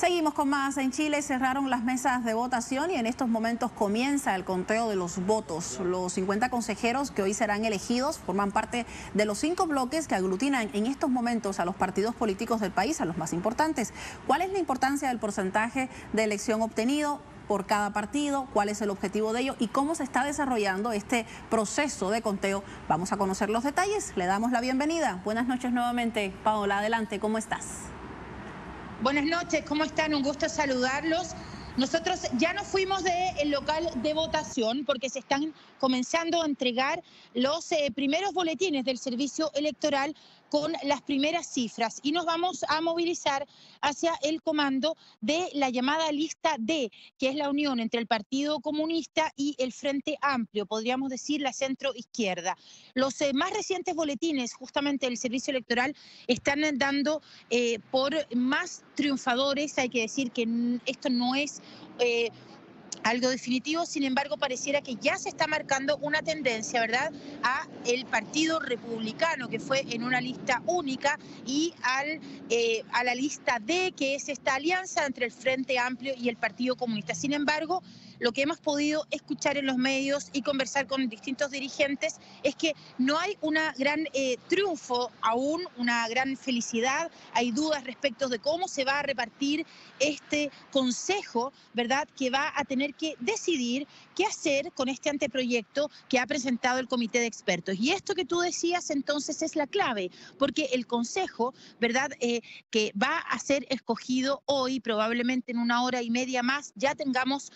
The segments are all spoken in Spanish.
Seguimos con más. En Chile cerraron las mesas de votación y en estos momentos comienza el conteo de los votos. Los 50 consejeros que hoy serán elegidos forman parte de los 5 bloques que aglutinan en estos momentos a los partidos políticos del país, a los más importantes. ¿Cuál es la importancia del porcentaje de elección obtenido por cada partido? ¿Cuál es el objetivo de ello? ¿Y cómo se está desarrollando este proceso de conteo? Vamos a conocer los detalles. Le damos la bienvenida. Buenas noches nuevamente. Paola, adelante. ¿Cómo estás? Buenas noches, ¿cómo están? Un gusto saludarlos. Nosotros ya nos fuimos del local de votación porque se están comenzando a entregar los primeros boletines del servicio electoral con las primeras cifras y nos vamos a movilizar hacia el comando de la llamada lista D, que es la unión entre el Partido Comunista y el Frente Amplio, podríamos decir la centro izquierda. Los más recientes boletines justamente del servicio electoral están dando por más triunfadores. Hay que decir que esto no es algo definitivo, sin embargo pareciera que ya se está marcando una tendencia, ¿verdad?, a el Partido Republicano, que fue en una lista única, y a la lista D, que es esta alianza entre el Frente Amplio y el Partido Comunista. Sin embargo, lo que hemos podido escuchar en los medios y conversar con distintos dirigentes es que no hay una gran triunfo aún, una gran felicidad. Hay dudas respecto de cómo se va a repartir este consejo, ¿verdad?, que va a tener que decidir qué hacer con este anteproyecto que ha presentado el comité de expertos. Y esto que tú decías entonces es la clave, porque el consejo, ¿verdad?, que va a ser escogido hoy, probablemente en una hora y media más, ya tengamos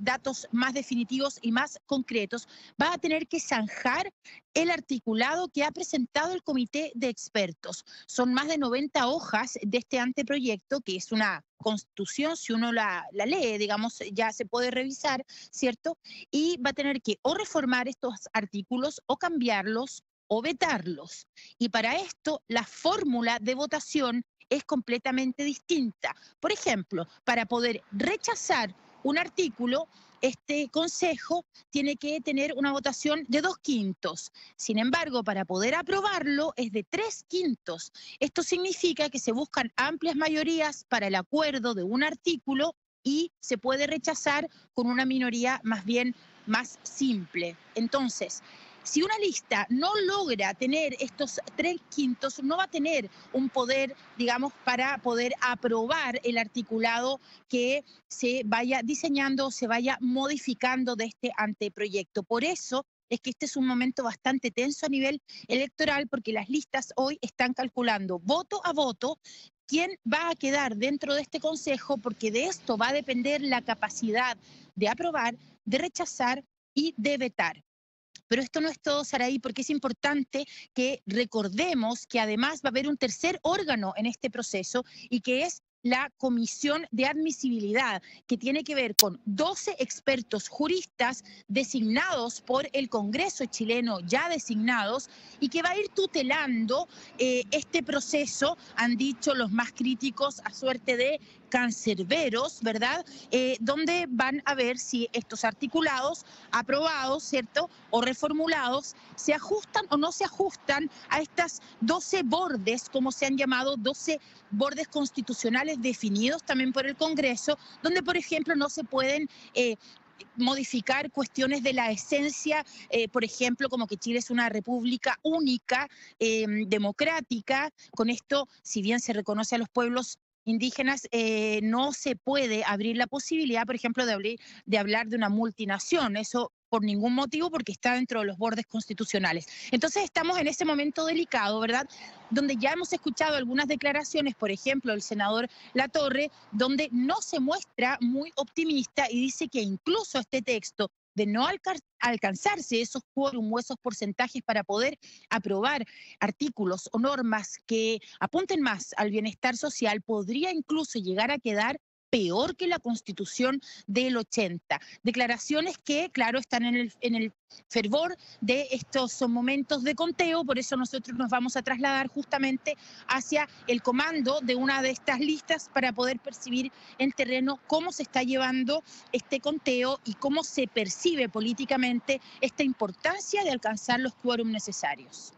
datos más definitivos y más concretos, va a tener que zanjar el articulado que ha presentado el comité de expertos. Son más de 90 hojas de este anteproyecto, que es una constitución. Si uno la lee, digamos, ya se puede revisar, ¿cierto? Y va a tener que o reformar estos artículos o cambiarlos o vetarlos. Y para esto, la fórmula de votación es completamente distinta. Por ejemplo, para poder rechazar un artículo, este consejo tiene que tener una votación de 2/5. Sin embargo, para poder aprobarlo es de 3/5. Esto significa que se buscan amplias mayorías para el acuerdo de un artículo y se puede rechazar con una minoría más bien más simple. Entonces, si una lista no logra tener estos 3/5, no va a tener un poder, digamos, para poder aprobar el articulado que se vaya diseñando, se vaya modificando de este anteproyecto. Por eso es que este es un momento bastante tenso a nivel electoral, porque las listas hoy están calculando voto a voto quién va a quedar dentro de este consejo, porque de esto va a depender la capacidad de aprobar, de rechazar y de vetar. Pero esto no es todo, Saraí, porque es importante que recordemos que además va a haber un tercer órgano en este proceso y que es la Comisión de Admisibilidad, que tiene que ver con 12 expertos juristas designados por el Congreso chileno, ya designados, y que va a ir tutelando este proceso, han dicho los más críticos, a suerte de cancerberos, ¿verdad?, donde van a ver si estos articulados aprobados, ¿cierto?, o reformulados, se ajustan o no se ajustan a estas 12 bordes, como se han llamado, 12 bordes constitucionales definidos también por el Congreso, donde, por ejemplo, no se pueden modificar cuestiones de la esencia, por ejemplo, como que Chile es una república única, democrática. Con esto, si bien se reconoce a los pueblos indígenas, no se puede abrir la posibilidad, por ejemplo, de hablar de una multinación. Eso por ningún motivo, porque está dentro de los bordes constitucionales. Entonces estamos en ese momento delicado, ¿verdad?, donde ya hemos escuchado algunas declaraciones, por ejemplo, el senador Latorre, donde no se muestra muy optimista y dice que incluso este texto de no alcanzarse esos quórum o esos porcentajes para poder aprobar artículos o normas que apunten más al bienestar social, podría incluso llegar a quedar peor que la Constitución del 80. Declaraciones que, claro, están en el fervor de estos momentos de conteo. Por eso nosotros nos vamos a trasladar justamente hacia el comando de una de estas listas para poder percibir en terreno cómo se está llevando este conteo y cómo se percibe políticamente esta importancia de alcanzar los quórum necesarios.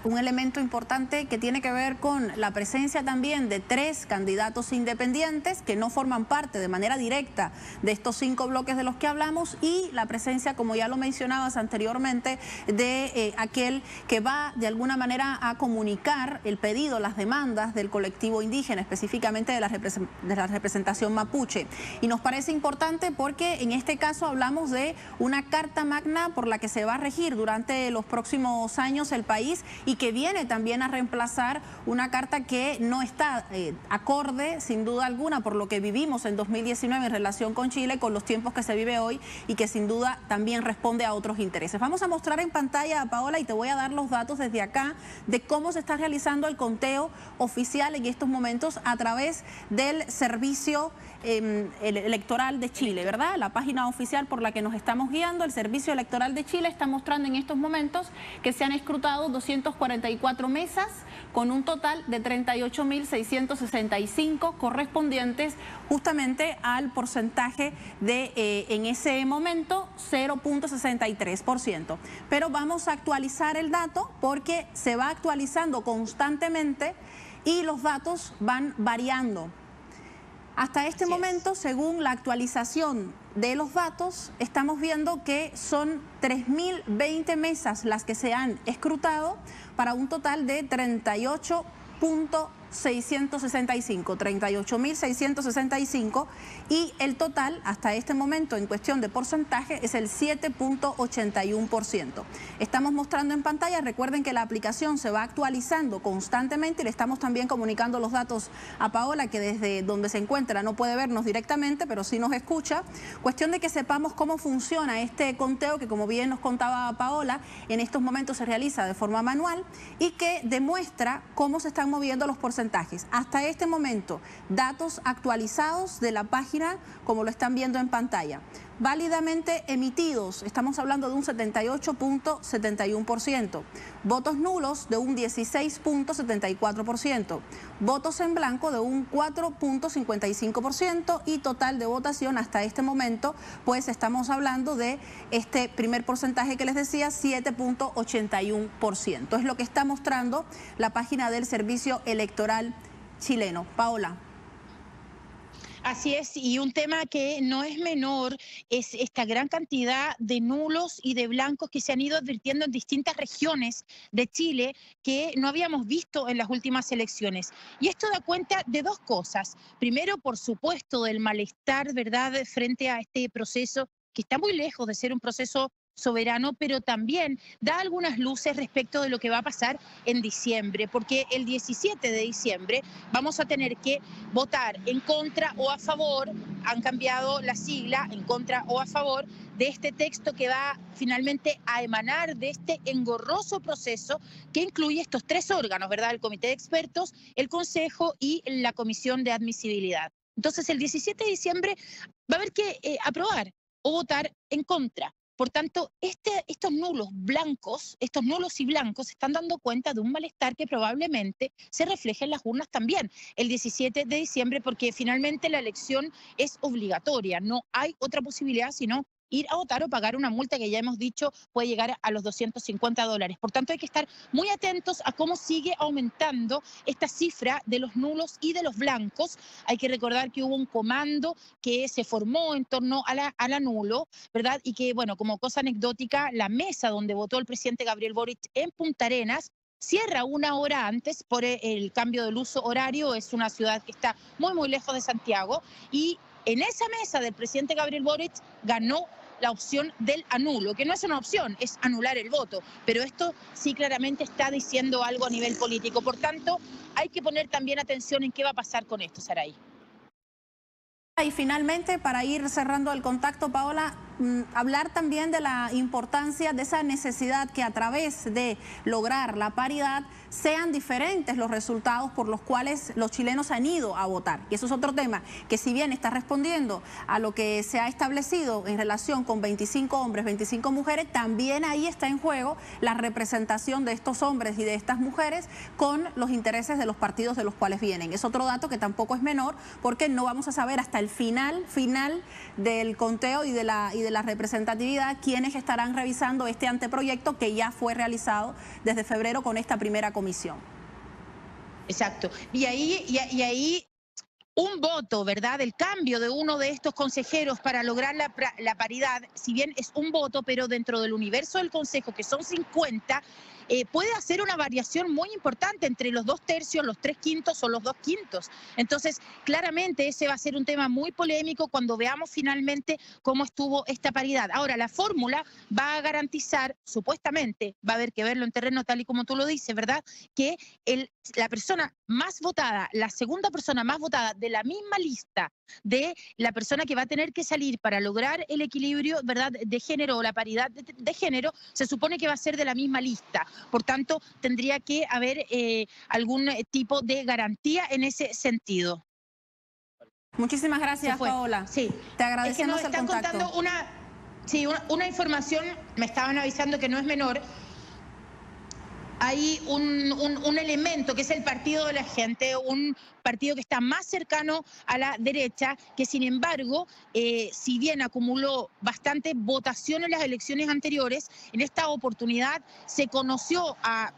Un elemento importante que tiene que ver con la presencia también de 3 candidatos independientes que no forman parte de manera directa de estos 5 bloques de los que hablamos, y la presencia, como ya lo mencionabas anteriormente, de aquel que va de alguna manera a comunicar el pedido, las demandas del colectivo indígena, específicamente de la representación mapuche. Y nos parece importante porque en este caso hablamos de una carta magna por la que se va a regir durante los próximos años el país, y que viene también a reemplazar una carta que no está acorde, sin duda alguna, por lo que vivimos en 2019 en relación con Chile, con los tiempos que se vive hoy, y que sin duda también responde a otros intereses. Vamos a mostrar en pantalla, Paola, y te voy a dar los datos desde acá de cómo se está realizando el conteo oficial en estos momentos a través del servicio electoral de Chile, ¿verdad? La página oficial por la que nos estamos guiando, el Servicio Electoral de Chile, está mostrando en estos momentos que se han escrutado 244 mesas con un total de 38.665 correspondientes justamente al porcentaje de, en ese momento, 0.63%. Pero vamos a actualizar el dato porque se va actualizando constantemente y los datos van variando. Hasta este momento, según la actualización de los datos, estamos viendo que son 3.020 mesas las que se han escrutado para un total de 38.665, y el total hasta este momento en cuestión de porcentaje es el 7.81%. Estamos mostrando en pantalla, recuerden que la aplicación se va actualizando constantemente y le estamos también comunicando los datos a Paola, que desde donde se encuentra no puede vernos directamente, pero sí nos escucha. Cuestión de que sepamos cómo funciona este conteo que, como bien nos contaba Paola, en estos momentos se realiza de forma manual y que demuestra cómo se están moviendo los porcentajes. Hasta este momento, datos actualizados de la página, como lo están viendo en pantalla. Válidamente emitidos, estamos hablando de un 78.71%, votos nulos de un 16.74%, votos en blanco de un 4.55% y total de votación hasta este momento, pues estamos hablando de este primer porcentaje que les decía, 7.81%. Es lo que está mostrando la página del Servicio Electoral chileno. Paola. Así es, y un tema que no es menor es esta gran cantidad de nulos y de blancos que se han ido advirtiendo en distintas regiones de Chile que no habíamos visto en las últimas elecciones. Y esto da cuenta de 2 cosas. Primero, por supuesto, del malestar, ¿verdad?, frente a este proceso que está muy lejos de ser un proceso soberano, pero también da algunas luces respecto de lo que va a pasar en diciembre, porque el 17 de diciembre vamos a tener que votar en contra o a favor, han cambiado la sigla, en contra o a favor de este texto que va finalmente a emanar de este engorroso proceso que incluye estos 3 órganos, ¿verdad? El Comité de Expertos, el Consejo y la Comisión de Admisibilidad. Entonces, el 17 de diciembre va a haber que aprobar o votar en contra. Por tanto, estos nulos y blancos están dando cuenta de un malestar que probablemente se refleje en las urnas también el 17 de diciembre, porque finalmente la elección es obligatoria, no hay otra posibilidad sino ir a votar o pagar una multa que ya hemos dicho puede llegar a los $250. Por tanto, hay que estar muy atentos a cómo sigue aumentando esta cifra de los nulos y de los blancos. Hay que recordar que hubo un comando que se formó en torno a la nulo, ¿verdad? Y que, bueno, como cosa anecdótica, la mesa donde votó el presidente Gabriel Boric en Punta Arenas cierra 1 hora antes por el cambio del uso horario. Es una ciudad que está muy, muy lejos de Santiago, y en esa mesa del presidente Gabriel Boric ganó la opción del anulo, que no es una opción, es anular el voto, pero esto sí claramente está diciendo algo a nivel político. Por tanto, hay que poner también atención en qué va a pasar con esto, Saray. Y finalmente, para ir cerrando el contacto, Paola, hablar también de la importancia de esa necesidad que a través de lograr la paridad sean diferentes los resultados por los cuales los chilenos han ido a votar. Y eso es otro tema que, si bien está respondiendo a lo que se ha establecido en relación con 25 hombres, 25 mujeres, también ahí está en juego la representación de estos hombres y de estas mujeres con los intereses de los partidos de los cuales vienen. Es otro dato que tampoco es menor, porque no vamos a saber hasta el final del conteo y de de la representatividad quienes estarán revisando este anteproyecto que ya fue realizado desde febrero con esta primera comisión. Exacto. Y ahí un voto, ¿verdad?, el cambio de uno de estos consejeros para lograr la paridad, si bien es un voto, pero dentro del universo del Consejo, que son 50, puede hacer una variación muy importante entre los 2/3, los 3/5 o los 2/5. Entonces, claramente ese va a ser un tema muy polémico cuando veamos finalmente cómo estuvo esta paridad. Ahora, la fórmula va a garantizar, supuestamente, va a haber que verlo en terreno tal y como tú lo dices, ¿verdad?, que la persona más votada, la segunda persona más votada de la misma lista de la persona que va a tener que salir para lograr el equilibrio, ¿verdad?, de género o la paridad de género, se supone que va a ser de la misma lista. Por tanto, tendría que haber algún tipo de garantía en ese sentido. Muchísimas gracias, Paola. Sí. Te agradecemos el contacto. Están contando una información, me estaban avisando que no es menor. Hay un elemento que es el Partido de la Gente, un partido que está más cercano a la derecha, que sin embargo, si bien acumuló bastante votación en las elecciones anteriores, en esta oportunidad se conoció a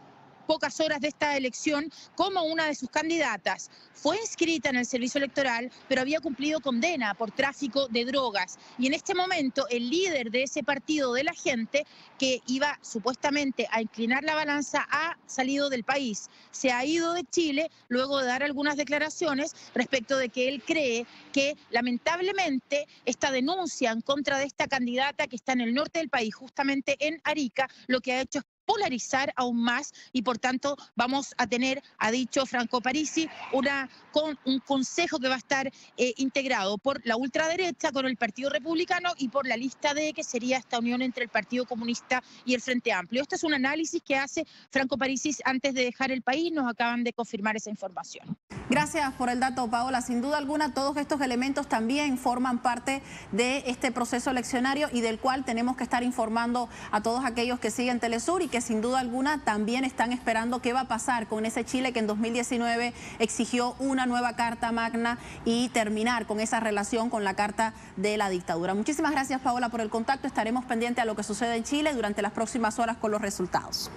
pocas horas de esta elección como una de sus candidatas. Fue inscrita en el servicio electoral, pero había cumplido condena por tráfico de drogas. Y en este momento, el líder de ese Partido de la Gente, que iba supuestamente a inclinar la balanza, ha salido del país. Se ha ido de Chile luego de dar algunas declaraciones respecto de que él cree que, lamentablemente, esta denuncia en contra de esta candidata que está en el norte del país, justamente en Arica, lo que ha hecho es polarizar aún más y por tanto vamos a tener, ha dicho Franco Parisi, un consejo que va a estar integrado por la ultraderecha con el Partido Republicano y por la lista D, que sería esta unión entre el Partido Comunista y el Frente Amplio. Este es un análisis que hace Franco Parisi antes de dejar el país, nos acaban de confirmar esa información. Gracias por el dato, Paola. Sin duda alguna, todos estos elementos también forman parte de este proceso eleccionario y del cual tenemos que estar informando a todos aquellos que siguen Telesur y que sin duda alguna también están esperando qué va a pasar con ese Chile que en 2019 exigió una nueva Carta Magna y terminar con esa relación con la Carta de la Dictadura. Muchísimas gracias, Paola, por el contacto. Estaremos pendientes a lo que sucede en Chile durante las próximas horas con los resultados.